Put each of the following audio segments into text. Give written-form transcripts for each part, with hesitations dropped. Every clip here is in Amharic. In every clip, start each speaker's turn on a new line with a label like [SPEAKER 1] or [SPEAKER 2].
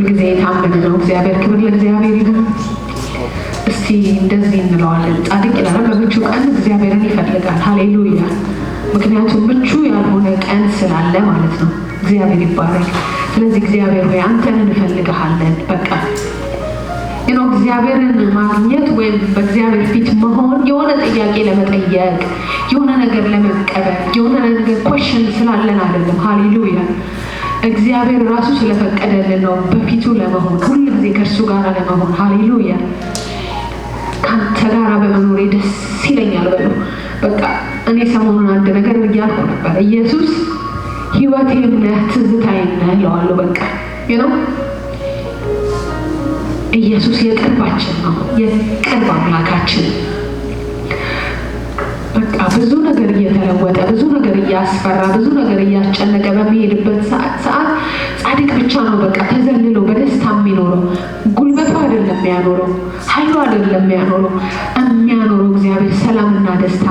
[SPEAKER 1] ሁልጊዜ የታመነ ነው እግዚአብሔር። ክብር ለእግዚአብሔር ይሁን። እስቲ እንደዚህ እንለዋለን። ጻድቅ ይላል በምቹ ቀን እግዚአብሔርን ይፈልጋል። ሃሌሉያ። ምክንያቱም ምቹ ያልሆነ ቀን ስላለ ማለት ነው። እግዚአብሔር ይባረክ። ስለዚህ እግዚአብሔር ሆይ አንተን እንፈልግሃለን። በቃ እግዚአብሔርን ማግኘት ወይም በእግዚአብሔር ፊት መሆን የሆነ ጥያቄ ለመጠየቅ የሆነ ነገር ለመቀበል የሆነ ነገር ኮሽን ስላለን አይደለም። ሃሌሉያ። እግዚአብሔር ራሱ ስለፈቀደልን ነው በፊቱ ለመሆን ሁልጊዜ ከእርሱ ጋር ለመሆን። ሃሌሉያ። ካንተ ጋር በመኖሬ ደስ ይለኛል በሉ። በቃ እኔ ሰሞኑን አንድ ነገር እያልኩ ነበር። ኢየሱስ ሕይወቴም ነህ ትዝታዬም ነህ እለዋለሁ። በቃ ኢየሱስ የቅርባችን ነው፣ የቅርብ አምላካችን። በቃ ብዙ ነገር እየተለወጠ ብዙ ነገር እያስፈራ ብዙ ነገር እያስጨነቀ በሚሄድበት ሰዓት ጻድቅ ብቻ ነው በቃ ተዘልሎ በደስታ የሚኖረው። ጉልበቱ አይደለም የሚያኖረው፣ ኃይሉ አይደለም የሚያኖረው እግዚአብሔር ሰላምና ደስታ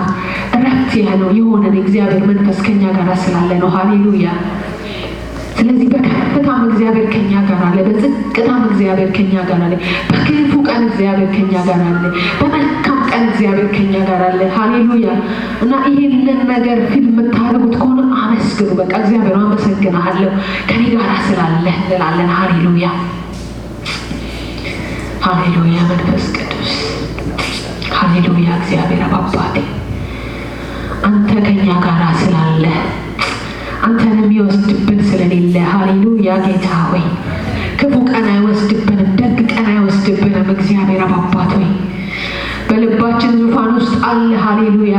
[SPEAKER 1] እረፍት ያለው የሆነን እግዚአብሔር መንፈስ ከኛ ጋር ስላለ ነው። ሃሌሉያ። ስለዚህ በከፍታም እግዚአብሔር ከኛ ጋር አለ፣ በዝቅታም እግዚአብሔር ከኛ ጋር አለ፣ በክፉ ቀን እግዚአብሔር ከኛ ጋር አለ፣ በመልካም ቀን እግዚአብሔር ከኛ ጋር አለ። ሃሌሉያ። እና ይሄንን ነገር ፊልም የምታደርጉት ከሆነ አመስግኑ። በቃ እግዚአብሔር አመሰግናለሁ ከኔ ጋር ስላለ እንላለን። ሃሌሉያ ሃሌሉያ። መንፈስ ቅዱስ ሃሌሉያ። እግዚአብሔር አባቴ አንተ ከኛ ጋር ስላለ አንተን የሚወስድብን ስለሌለ ሃሌሉያ። ጌታ ሆይ ክፉ ቀን አይወስድብንም፣ ደግ ቀን አይወስድብንም። እግዚአብሔር አባት ሆይ በልባችን ዙፋን ውስጥ አለ። ሃሌሉያ።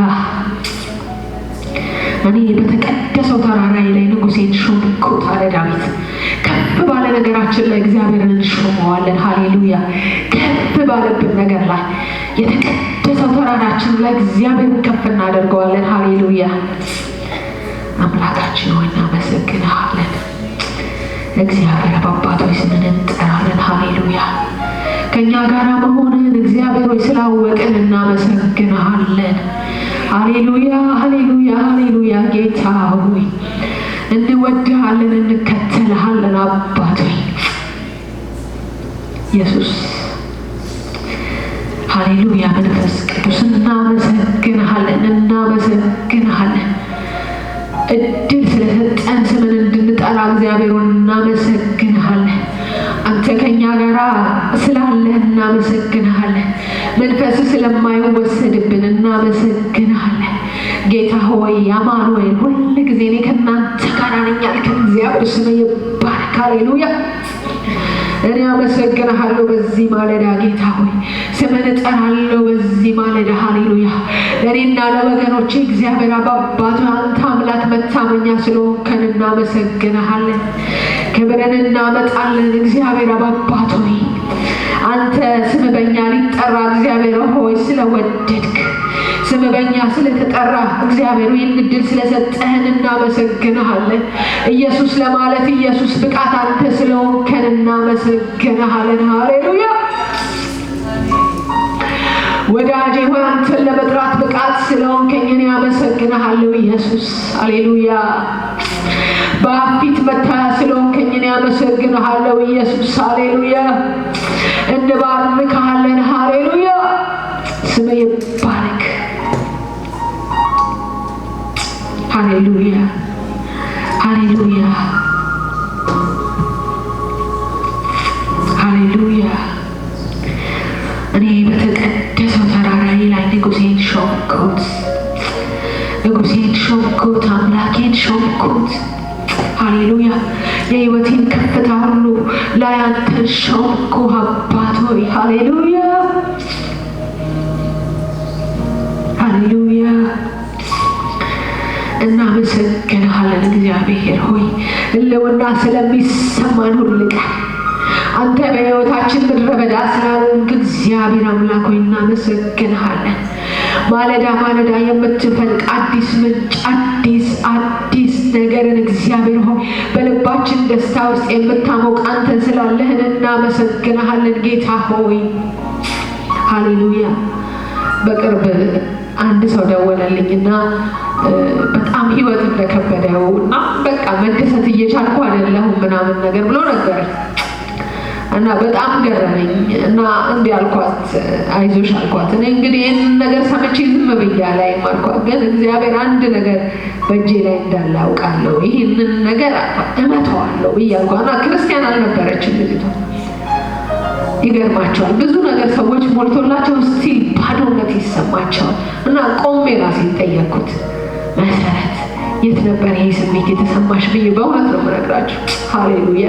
[SPEAKER 1] እኔ በተቀደሰው ተራራዬ ላይ ንጉሴን ሾምኩት አለ ዳዊት። ከፍ ባለ ነገራችን ላይ እግዚአብሔርን እንሾመዋለን። ሃሌሉያ። ከፍ ባለብን ነገር ላይ የተቀደሰው ተራራችን ላይ እግዚአብሔርን ከፍ እናደርገዋለን። ሃሌሉያ። አምላካችን ሆይ እናመሰግንሃለን። እግዚአብሔር አባት ሆይ ስምን እንጠራለን። ሃሌሉያ። ከኛ ጋር መሆንን እግዚአብሔር ሆይ ስላወቅን እናመሰግንሃለን። ሃሌሉያ ሃሌሉያ ሃሌሉያ። ጌታ ሆይ እንወድሃለን፣ እንከተልሃለን። አባት ሆይ ኢየሱስ ሃሌሉያ። መንፈስ ቅዱስ እናመሰግንሃለን፣ እናመሰግንሃለን። እድል ስለሰጠን ስምን እንድንጠራ እግዚአብሔርን እናመሰግንሃለን። አንተ ከኛ ጋር ስላለህ እናመሰግንሃለን። መንፈስ ስለማይወሰድብን እናመሰግንሃለን። ጌታ ሆይ አማኑኤል ሁል ጊዜ እኔ ከእናንተ ጋር ነኝ ያልክ እግዚአብሔር ስም ይባረክ። ሃሌሉያ። እኔ አመሰግንሃለሁ በዚህ ማለዳ ጌታ ሆይ ስምን እጠራለሁ በዚህ ማለዳ። ሃሌሉያ። ለእኔና ለወገኖቼ እግዚአብሔር አባት አንተ አምላክ መታመኛ ስለሆንከን እናመሰግንሃለን። ክብርን እናመጣለን። እግዚአብሔር አባት ሆይ አንተ ስም በእኛ ሊጠራ እግዚአብሔር ሆይ ስለወደድክ ስም በእኛ ስለተጠራ እግዚአብሔር ይህን እድል ስለሰጠህን እናመሰግንሃለን። ኢየሱስ ለማለት ኢየሱስ ብቃት አንተ ስለሆንከን እናመሰግንሃለን። ሃሌሉያ። ወዳጄ ሆይ አንተን ለመጥራት ብቃት ስለሆንከኝ እኔ አመሰግንሃለሁ ኢየሱስ። ሃሌሉያ። በፊት መታያ ስለሆንከኝ እኔ አመሰግንሃለሁ ኢየሱስ። ሃሌሉያ። እንባርክሃለን። ሃሌሉያ። ስም ይባረክ። ሃሌሉያ ሃሌሉያ ሃሌሉያ። እኔ በተቀደሰው ተራራዬ ላይ ንጉሴን ሾምኩት፣ ንጉሴን ሾምኩት፣ አምላኬን ሾምኩት። ሃሌሉያ። የሕይወቴን ከፍታ ሁሉ ላይ አንተን ሾምኩ አባት ሆይ። ሃሌሉያ ሃሌሉያ። እናመሰግንሃለን እግዚአብሔር ሆይ ህልውና ስለሚሰማን ሁሉ ቀን አንተ በሕይወታችን ምድረ በዳ ስላልሆንክ እግዚአብሔር አምላክ ሆይ እናመሰግንሃለን። ማለዳ ማለዳ የምትፈልቅ አዲስ ምንጭ አዲስ ነገርን እግዚአብሔር ሆይ በልባችን ደስታ ውስጥ የምታሞቅ አንተ ስላለህን እናመሰግንሃለን ጌታ ሆይ። ሃሌሉያ። በቅርብ አንድ ሰው ደወለልኝና በጣም ህይወት እንደከበደው እና በቃ መደሰት እየቻልኩ አይደለሁም ምናምን ነገር ብሎ ነገር እና በጣም ገረመኝ እና እንዲህ አልኳት፣ አይዞሽ አልኳት። እኔ እንግዲህ ይህንን ነገር ሰምቼ ዝም ብዬ አላይም አልኳት። ግን እግዚአብሔር አንድ ነገር በእጄ ላይ እንዳለ አውቃለሁ፣ ይህንን ነገር እመተዋለሁ ብያለሁ። እና ክርስቲያን አልነበረችም ልጅቷ። ይገርማቸዋል፣ ብዙ ነገር ሰዎች ሞልቶላቸው ስቲል ባዶነት ይሰማቸዋል። እና ቆሜ ራሴን ጠየቅኩት፣ መሰረት የት ነበር ይሄ ስሜት የተሰማሽ ብዬ። በእውነት ነው የምነግራችሁ። ሃሌሉያ!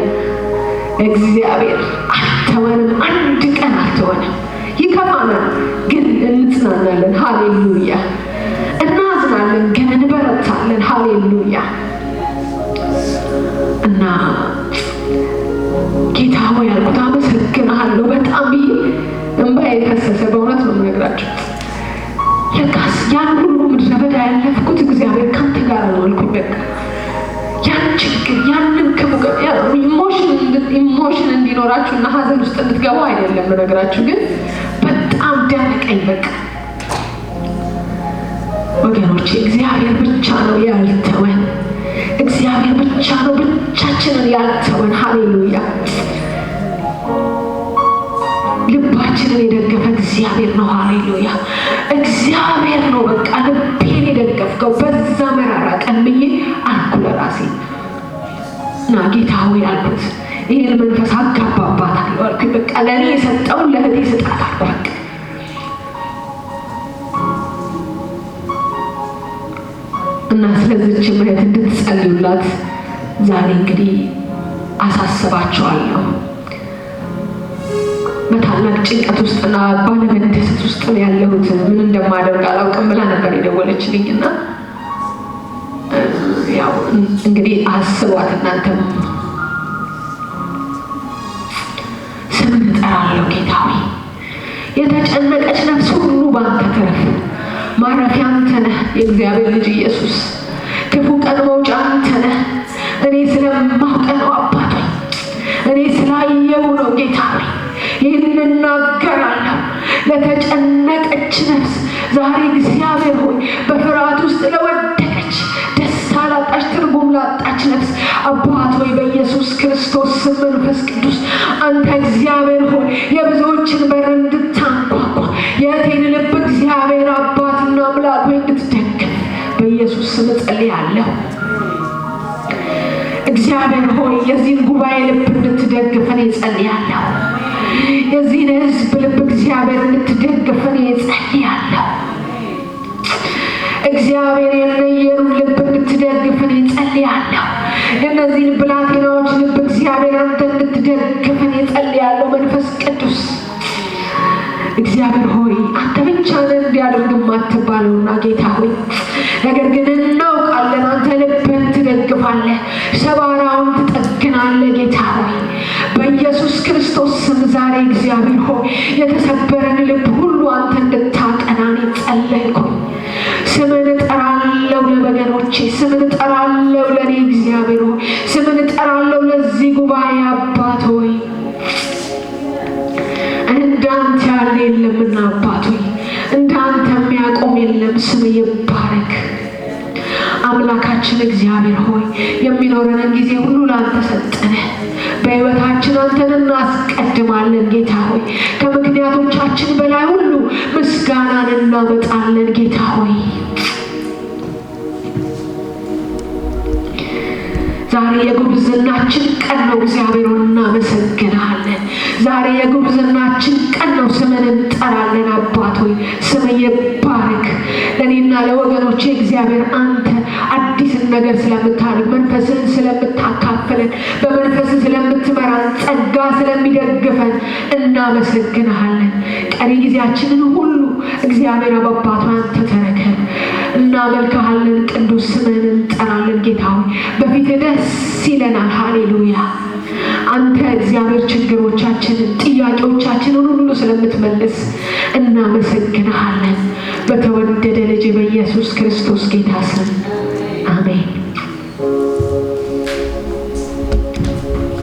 [SPEAKER 1] እግዚአብሔር አልተወንም፣ አንድ ቀን አልተወንም። ይከፋናል ግን እንጽናናለን። ሃሌሉያ! እናዝናለን ግን እንበረታለን። ሃሌሉያ! እና ጌታ ሆይ አልኩት፣ አመሰግናለሁ በጣም እንባዬ ፈሰሰ። በእውነት ነው የምነግራችሁ። ለካስ ያን ሁሉ ምድረ በዳ ያለፍኩት እግዚአብሔር ካንተ ጋር ነው አልኩኝ። በቃ ያን ችግር ያንን ኢሞሽን እንዲኖራችሁና ሀዘን ውስጥ እንድትገቡ አይደለም የምነግራችሁ፣ ግን በጣም ደነቀኝ። በቃ ወገኖቼ እግዚአብሔር ብቻ ነው ያልተወን። እግዚአብሔር ብቻ ነው ብቻችንን ያልተወን። ሃሌሉያ! ልባችንን የደገፈ እግዚአብሔር ነው። ሃሌሉያ! እግዚአብሔር ነው በቃ ልቤን የደገፍከው በዛ መራራ ቀን ብዬ አልኩ ለራሴ። እና ጌታ ሆይ አልኩት፣ ይህን መንፈስ አጋባባታለሁ አልኩኝ። በቃ ለእኔ የሰጠውን ለእህቴ ስጣት አልኩ። በቃ እና ስለዚህች እህት እንድትጸልዩላት ዛሬ እንግዲህ አሳስባቸዋለሁ። በታላቅ ጭንቀት ውስጥና ባለመደሰት ውስጥ ነው ያለሁት፣ ምን እንደማደርግ አላውቅም ብላ ነበር የደወለችልኝና ያው እንግዲህ አስቧት እናንተም። ስምን እጠራለሁ ጌታ ሆይ፣ የተጨነቀች ነፍስ ሁሉ ባንተ ትረፍ። ማረፊያ አንተ ነህ የእግዚአብሔር ልጅ ኢየሱስ። ክፉ ቀን መውጫ አንተ ነህ። እኔ ስለማውቅ ነው አባት ሆይ፣ እኔ ስላየው ነው ጌታ ሆይ ይህንን እናገራለሁ። ለተጨነቀች ነፍስ ዛሬ እግዚአብሔር ሆይ በፍርሃት ውስጥ ለወደቀች፣ ደስታ ላጣች፣ ትርጉም ላጣች ነፍስ አባት ሆይ በኢየሱስ ክርስቶስ ስም መንፈስ ቅዱስ አንተ እግዚአብሔር ሆይ የብዙዎችን በር እንድታንኳኳ የእህቴን ልብ እግዚአብሔር አባትና አምላክ ሆይ እንድትደግፍ በኢየሱስ ስም ጸልያለሁ። እግዚአብሔር ሆይ የዚህን ጉባኤ ልብ እንድትደግፍ እኔ ጸልያለሁ። የዚህን ሕዝብ ልብ እግዚአብሔር እንድትደግፍ እኔ ጸልያለሁ። እግዚአብሔር የነየሩን ልብ እንድትደግፍ እኔ ጸልያለሁ። የእነዚህን ብላቴናዎች ልብ እግዚአብሔር አንተ እንድትደግፍ እኔ ጸልያለሁ። መንፈስ ቅዱስ እግዚአብሔር ሆይ አንተ ብቻ ነህ እንዲያደርግ የማትባለውና ጌታ ሆይ ነገር ግን እናውቃለን አንተ ልብን ትደግፋለህ፣ ሰባራውን ትጠግናለህ። ጌታ ሆይ በኢየሱስ ክርስቶስ ስም ዛሬ እግዚአብሔር ሆይ የተሰበረን ልብ ሁሉ አንተ እንድታቀና እኔ ጸለይኩኝ። ስምን እጠራለሁ ለወገኖቼ፣ ስምን እጠራለሁ ለእኔ እግዚአብሔር ሆይ፣ ስምን እጠራለሁ ለዚህ ጉባኤ አባት ሆይ እንዳንተ ያለ የለምና አባት ሆይ እንዳንተ የሚያቆም የለም። ስም ይባረክ አምላካችን እግዚአብሔር ሆይ የሚኖረንን ጊዜ ሁሉ ላንተ ሰጠነ። በሕይወታችን አንተን እናስቀድማለን ጌታ ሆይ። ከምክንያቶቻችን በላይ ሁሉ ምስጋናን እናመጣለን ጌታ ሆይ። ዛሬ የጉብዝናችን ቀን ነው እግዚአብሔር ሆይ እናመሰግናለን። ዛሬ የጉብዝናችን ቀን ነው፣ ስምን እንጠራለን አባት ሆይ ስም ይባረክ። ለእኔና ለወገኖቼ እግዚአብሔር አንተ አዲስን ነገር ስለምታደርግ፣ መንፈስህን ስለምታካፍለን፣ በመንፈስህ ስለምትመራን፣ ጸጋ ስለሚደግፈን እናመሰግናለን። ቀሪ ጊዜያችንን ሁሉ እግዚአብሔር አባቱ አንተ ተረከብ። እናመልክሃለን፣ ቅዱስ ስምህን እንጠራለን ጌታ ሆይ በፊትህ ደስ ይለናል። ሃሌሉያ አንተ እግዚአብሔር ችግሮቻችንን፣ ጥያቄዎቻችንን ሁሉ ስለምትመልስ እናመሰግናለን። በተወደደ ልጅ በኢየሱስ ክርስቶስ ጌታ ስም